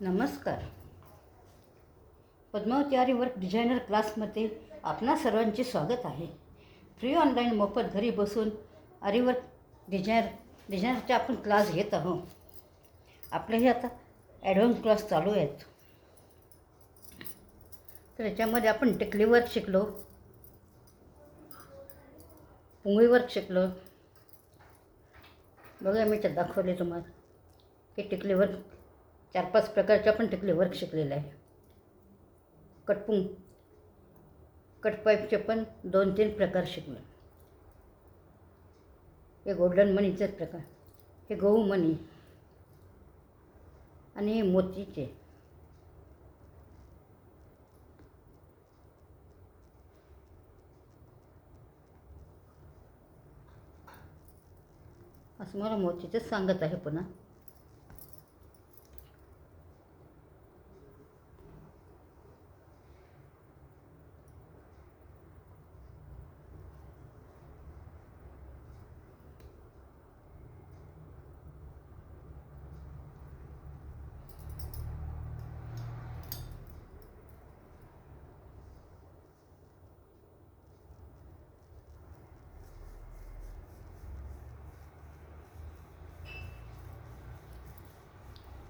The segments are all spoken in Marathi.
नमस्कार. पद्मावती आरीवर्क डिझायनर क्लासमध्ये आपणा सर्वांचे स्वागत आहे. फ्री ऑनलाईन मोफत घरी बसून आरीवर्क डिझायनरचे आपण क्लास घेत आहोत. आपले हे आता ॲडव्हान्स क्लास चालू आहेत. तर याच्यामध्ये आपण टिकली वर्क शिकलो, पुंगळी वर्क शिकलो. बघा मी त्यात दाखवले तुम्हाला की टिकली वर्क 4-5 प्रकारचे आपण टिकली वर्क शिकलेलं आहे. कटपाईपचे पण 2-3 प्रकार शिकलो. हे गोल्डन मनीचे प्रकार, हे गहू मणी आणि हे मोतीचे. असं मला मोतीचंच सांगत आहे पुन्हा.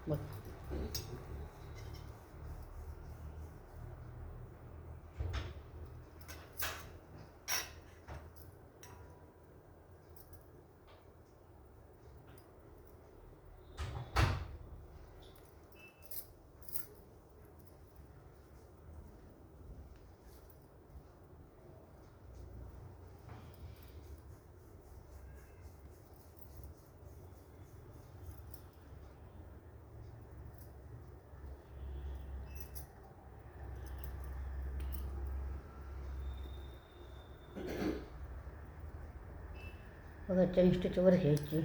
बघ बघा चेन स्टिचवर घ्यायची,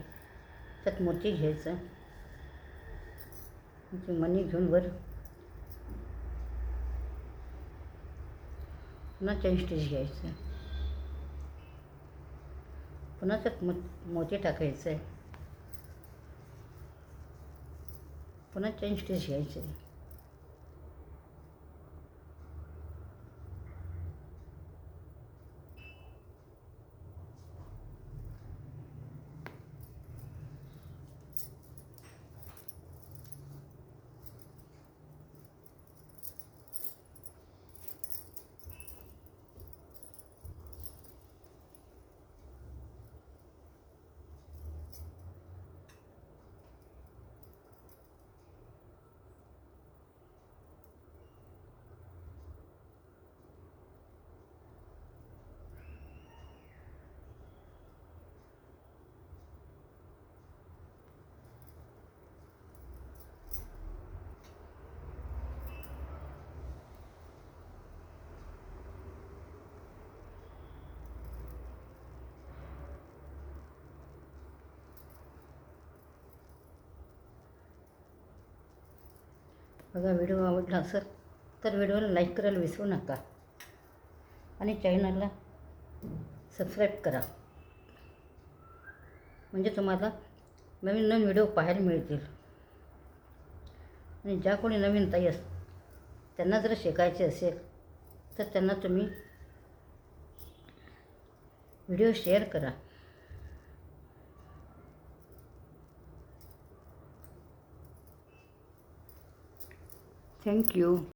त्यात मोती घ्यायचं, मणी घेऊन वर पुन्हा चेन स्टिच घ्यायचं, पुन्हा त्यात मोती टाकायचं आहे, पुन्हा चेन स्टिच घ्यायचे. बघा व्हिडिओ आवडला असेल तर व्हिडिओला लाईक करायला विसरू नका आणि चॅनलला सबस्क्राईब करा, म्हणजे तुम्हाला नवीन नवीन व्हिडिओ पाहायला मिळतील. आणि ज्या कोणी नवीन ताई त्यांना जर शिकायचे असेल तर त्यांना तुम्ही व्हिडिओ शेअर करा. थँक्यू.